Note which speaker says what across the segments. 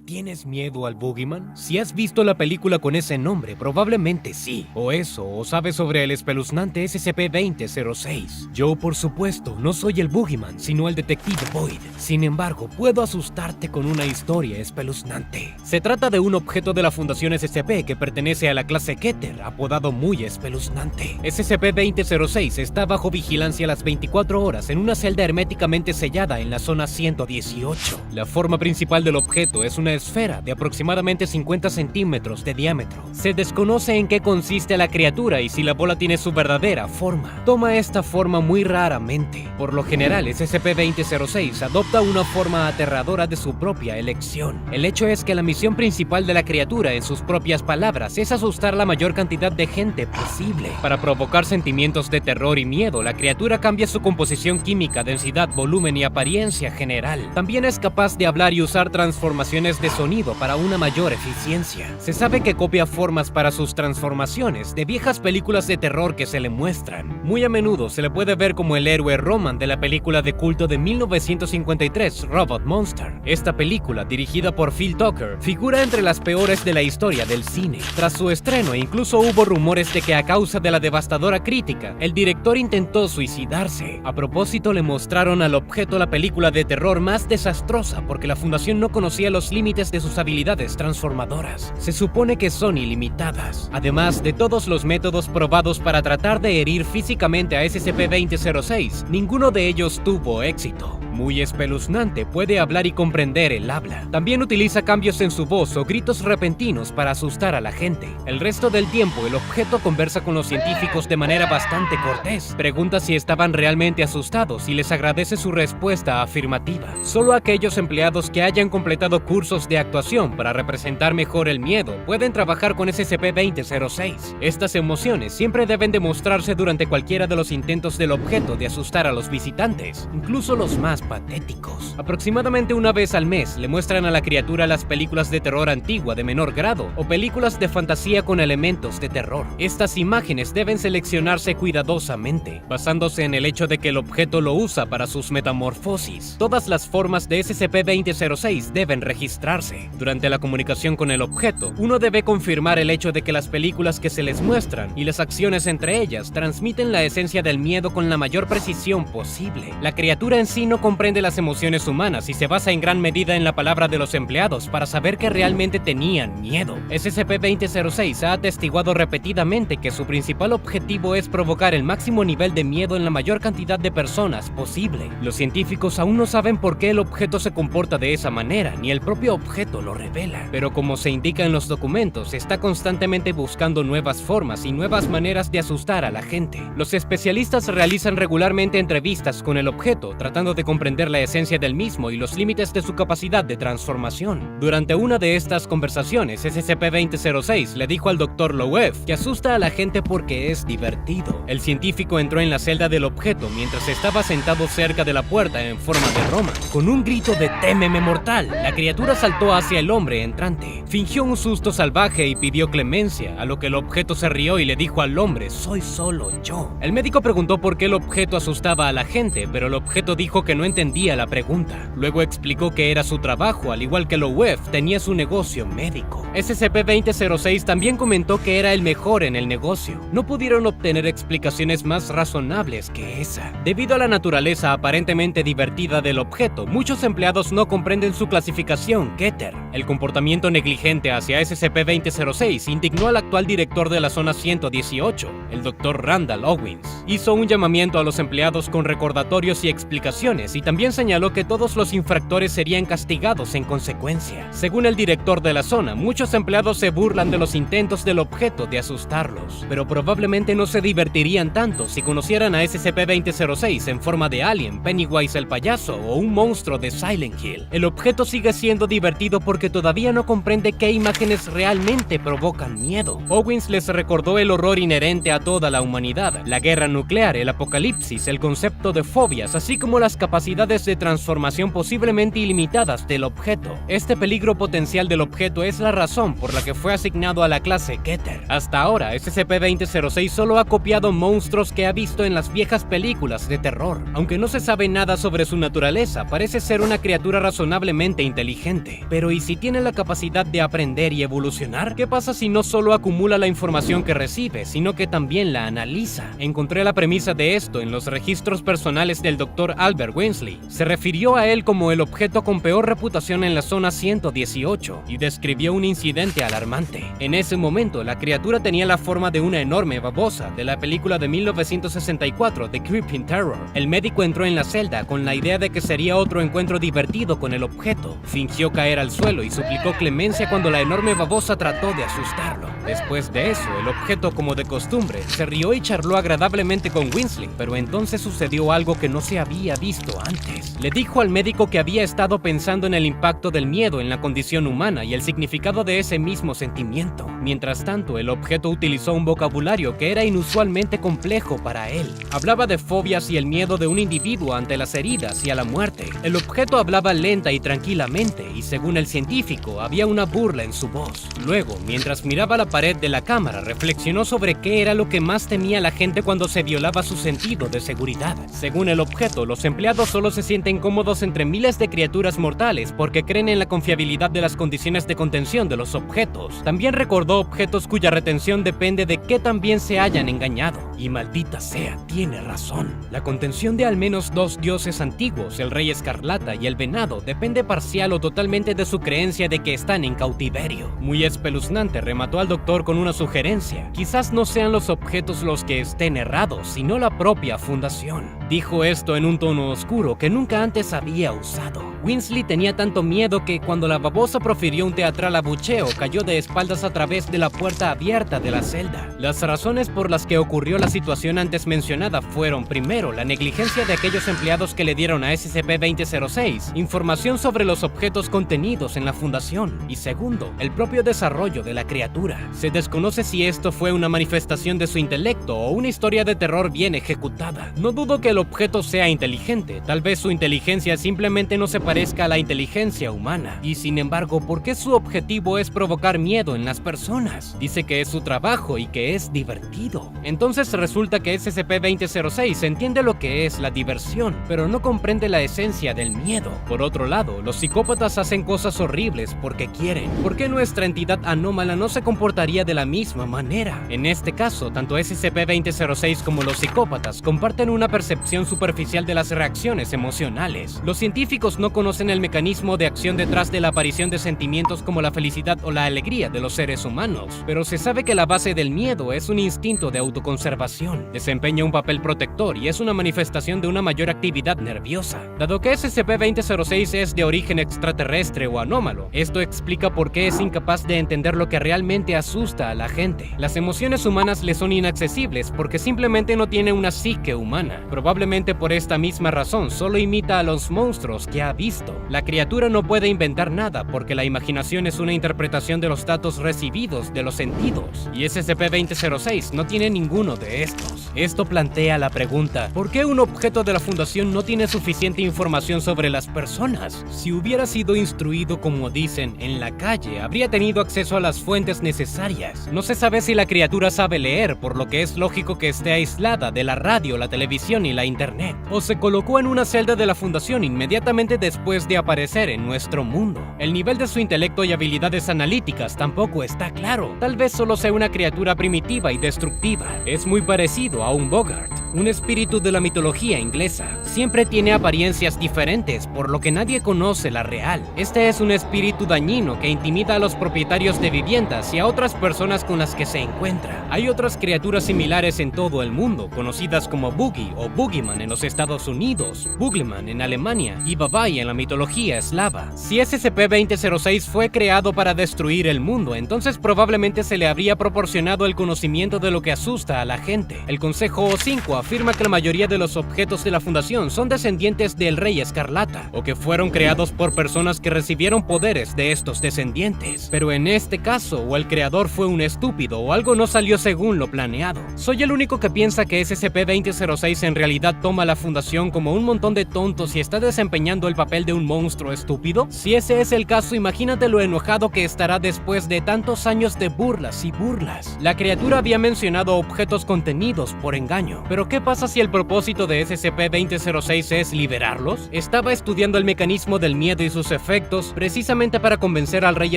Speaker 1: tienes miedo al Boogeyman? Si has visto la película con ese nombre, probablemente sí. O eso, o sabes sobre el espeluznante SCP-2006. Yo, por supuesto, no soy el Boogeyman, sino el detective Boyd. Sin embargo, puedo asustarte con una historia espeluznante. Se trata de un objeto de la Fundación SCP que pertenece a la clase Keter, apodado muy espeluznante. SCP-2006 está bajo vigilancia las 24 horas en una celda herméticamente sellada en la zona 118. La forma principal del objeto es una esfera de aproximadamente 50 centímetros de diámetro. Se desconoce en qué consiste la criatura y si la bola tiene su verdadera forma. Toma esta forma muy raramente. Por lo general, SCP-2006 adopta una forma aterradora de su propia elección. El hecho es que la misión principal de la criatura, en sus propias palabras, es asustar la mayor cantidad de gente posible. Para provocar sentimientos de terror y miedo, la criatura cambia su composición química, densidad, volumen y apariencia general. También es capaz de hablar y usar transformaciones de sonido para una mayor eficiencia. Se sabe que copia formas para sus transformaciones de viejas películas de terror que se le muestran. Muy a menudo se le puede ver como el héroe Roman de la película de culto de 1953, Robot Monster. Esta película, dirigida por Phil Tucker, figura entre las peores de la historia del cine. Tras su estreno, incluso hubo rumores de que a causa de la devastadora crítica, el director intentó suicidarse. A propósito, le mostraron al objeto la película de terror más desastrosa porque la fundación no conocía los límites de sus habilidades transformadoras. Se supone que son ilimitadas. Además de todos los métodos probados para tratar de herir físicamente a SCP-2006, ninguno de ellos tuvo éxito. Muy espeluznante, puede hablar y comprender el habla. También utiliza cambios en su voz o gritos repentinos para asustar a la gente. El resto del tiempo, el objeto conversa con los científicos de manera bastante cortés. Pregunta si estaban realmente asustados y les agradece su respuesta afirmativa. Solo aquellos empleados que hayan completado cursos de actuación para representar mejor el miedo pueden trabajar con SCP-2006. Estas emociones siempre deben demostrarse durante cualquiera de los intentos del objeto de asustar a los visitantes, incluso los más patéticos. Aproximadamente una vez al mes le muestran a la criatura las películas de terror antigua de menor grado o películas de fantasía con elementos de terror. Estas imágenes deben seleccionarse cuidadosamente, basándose en el hecho de que el objeto lo usa para sus metamorfosis. Todas las formas de SCP-2006 deben registrarse. Durante la comunicación con el objeto, uno debe confirmar el hecho de que las películas que se les muestran y las acciones entre ellas transmiten la esencia del miedo con la mayor precisión posible. La criatura en sí no comprende las emociones humanas y se basa en gran medida en la palabra de los empleados para saber que realmente tenían miedo. SCP-2006 ha atestiguado repetidamente que su principal objetivo es provocar el máximo nivel de miedo en la mayor cantidad de personas posible. Los científicos aún no saben por qué el objeto se comporta de esa manera, ni el propio objeto lo revela. Pero como se indica en los documentos, está constantemente buscando nuevas formas y nuevas maneras de asustar a la gente. Los especialistas realizan regularmente entrevistas con el objeto, tratando de comprender la esencia del mismo y los límites de su capacidad de transformación. Durante una de estas conversaciones, SCP-2006 le dijo al Dr. Loew que asusta a la gente porque es divertido. El científico entró en la celda del objeto mientras estaba sentado cerca de la puerta en forma de Roma. Con un grito de "témeme mortal", la criatura saltó hacia el hombre entrante. Fingió un susto salvaje y pidió clemencia, a lo que el objeto se rió y le dijo al hombre: "Soy solo yo". El médico preguntó por qué el objeto asustaba a la gente, pero el objeto dijo que no entendía la pregunta. Luego explicó que era su trabajo, al igual que Loew tenía su negocio médico. SCP-2006 también comentó que era el mejor en el negocio. No pudieron obtener explicaciones más razonables que esa. Debido a la naturaleza aparentemente divertida del objeto, muchos empleados no comprenden su clasificación Keter. El comportamiento negligente hacia SCP-2006 indignó al actual director de la zona 118, el Dr. Randall Owens. Hizo un llamamiento a los empleados con recordatorios y explicaciones y también señaló que todos los infractores serían castigados en consecuencia. Según el director de la zona, muchos empleados se burlan de los intentos del objeto de asustarlos, pero probablemente no se divertirían tanto si conocieran a SCP-2006 en forma de alien, Pennywise el payaso o un monstruo de Silent Hill. El objeto sigue siendo divertido porque todavía no comprende qué imágenes realmente provocan miedo. Owens les recordó el horror inherente a toda la humanidad, la guerra nuclear, el apocalipsis, el concepto de fobias, así como las capacidades capacidades de transformación posiblemente ilimitadas del objeto. Este peligro potencial del objeto es la razón por la que fue asignado a la clase Keter. Hasta ahora, SCP-2006 solo ha copiado monstruos que ha visto en las viejas películas de terror. Aunque no se sabe nada sobre su naturaleza, parece ser una criatura razonablemente inteligente. Pero ¿y si tiene la capacidad de aprender y evolucionar? ¿Qué pasa si no solo acumula la información que recibe, sino que también la analiza? Encontré la premisa de esto en los registros personales del Dr. Albert Winsley. Se refirió a él como el objeto con peor reputación en la zona 118 y describió un incidente alarmante. En ese momento, la criatura tenía la forma de una enorme babosa de la película de 1964 The Creeping Terror. El médico entró en la celda con la idea de que sería otro encuentro divertido con el objeto. Fingió caer al suelo y suplicó clemencia cuando la enorme babosa trató de asustarlo. Después de eso, el objeto, como de costumbre, se rió y charló agradablemente con Winsley, pero entonces sucedió algo que no se había visto antes. Le dijo al médico que había estado pensando en el impacto del miedo en la condición humana y el significado de ese mismo sentimiento. Mientras tanto, el objeto utilizó un vocabulario que era inusualmente complejo para él. Hablaba de fobias y el miedo de un individuo ante las heridas y a la muerte. El objeto hablaba lenta y tranquilamente y, según el científico, había una burla en su voz. Luego, mientras miraba la pared de la cámara, reflexionó sobre qué era lo que más temía la gente cuando se violaba su sentido de seguridad. Según el objeto, los empleados solo se sienten cómodos entre miles de criaturas mortales porque creen en la confiabilidad de las condiciones de contención de los objetos. También recordó objetos cuya retención depende de qué tan bien se hayan engañado. Y maldita sea, tiene razón. La contención de al menos dos dioses antiguos, el Rey Escarlata y el Venado, depende parcial o totalmente de su creencia de que están en cautiverio. Muy espeluznante, remató al doctor con una sugerencia. Quizás no sean los objetos los que estén errados, sino la propia fundación. Dijo esto en un tono oscuro que nunca antes había usado. Winsley tenía tanto miedo que cuando la babosa profirió un teatral abucheo, cayó de espaldas a través de la puerta abierta de la celda. Las razones por las que ocurrió la situación antes mencionada fueron, primero, la negligencia de aquellos empleados que le dieron a SCP-2006 información sobre los objetos contenidos en la fundación, y segundo, el propio desarrollo de la criatura. Se desconoce si esto fue una manifestación de su intelecto o una historia de terror bien ejecutada. No dudo que el objeto sea inteligente, tal vez su inteligencia simplemente no se parezca a la inteligencia humana. Y sin embargo, ¿por qué su objetivo es provocar miedo en las personas? Dice que es su trabajo y que es divertido. Entonces resulta que SCP-2006 entiende lo que es la diversión, pero no comprende la esencia del miedo. Por otro lado, los psicópatas hacen cosas horribles porque quieren. ¿Por qué nuestra entidad anómala no se comportaría de la misma manera? En este caso, tanto SCP-2006 como los psicópatas comparten una percepción superficial de las reacciones emocionales. Los científicos no conocen el mecanismo de acción detrás de la aparición de sentimientos como la felicidad o la alegría de los seres humanos, pero se sabe que la base del miedo es un instinto de autoconservación, desempeña un papel protector y es una manifestación de una mayor actividad nerviosa. Dado que SCP-2006 es de origen extraterrestre o anómalo, esto explica por qué es incapaz de entender lo que realmente asusta a la gente. Las emociones humanas le son inaccesibles porque simplemente no tiene una psique humana. Probablemente por esta misma razón solo imita a los monstruos que ha visto. La criatura no puede inventar nada porque la imaginación es una interpretación de los datos recibidos de los sentidos, y SCP-2006 no tiene ninguno de estos. Esto plantea la pregunta, ¿por qué un objeto de la Fundación no tiene suficiente información sobre las personas? Si hubiera sido instruido, como dicen, en la calle, habría tenido acceso a las fuentes necesarias. No se sabe si la criatura sabe leer, por lo que es lógico que esté aislada de la radio, la televisión y la internet. O se colocó en una celda de la Fundación inmediatamente después de aparecer en nuestro mundo. El nivel de su intelecto y habilidades analíticas tampoco está claro. Tal vez solo sea una criatura primitiva y destructiva. Es muy parecido a un Bogart, un espíritu de la mitología inglesa. Siempre tiene apariencias diferentes, por lo que nadie conoce la real. Este es un espíritu dañino que intimida a los propietarios de viviendas y a otras personas con las que se encuentra. Hay otras criaturas similares en todo el mundo, conocidas como Boogie o Boogeyman en los Estados Unidos, Boogeyman en Alemania y Babai en la mitología eslava. Si SCP-2006 fue creado para destruir el mundo, entonces probablemente se le habría proporcionado el conocimiento de lo que asusta a la gente. El Consejo 5 afirma que la mayoría de los objetos de la Fundación son descendientes del Rey Escarlata, o que fueron creados por personas que recibieron poderes de estos descendientes. Pero en este caso, o el creador fue un estúpido, o algo no salió según lo planeado. ¿Soy el único que piensa que SCP-2006 en realidad toma la Fundación como un montón de tontos y está desempeñando el papel de un monstruo estúpido? Si ese es el caso, imagínate lo enojado que estará después de tantos años de burlas y burlas. La criatura había mencionado objetos contenidos por engaño, pero ¿qué pasa si el propósito de SCP-2006 es liberarlos? Estaba estudiando el mecanismo del miedo y sus efectos precisamente para convencer al Rey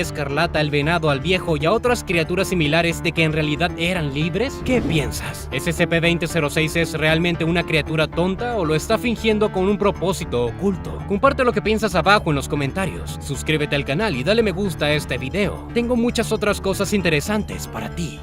Speaker 1: Escarlata, al Venado, al Viejo y a otras criaturas similares de que en realidad eran libres. ¿Qué piensas? ¿SCP-2006 es realmente una criatura tonta o lo está fingiendo con un propósito oculto? Comparte lo que piensas abajo en los comentarios, suscríbete al canal y dale me gusta a este video. Tengo muchas otras cosas interesantes para ti.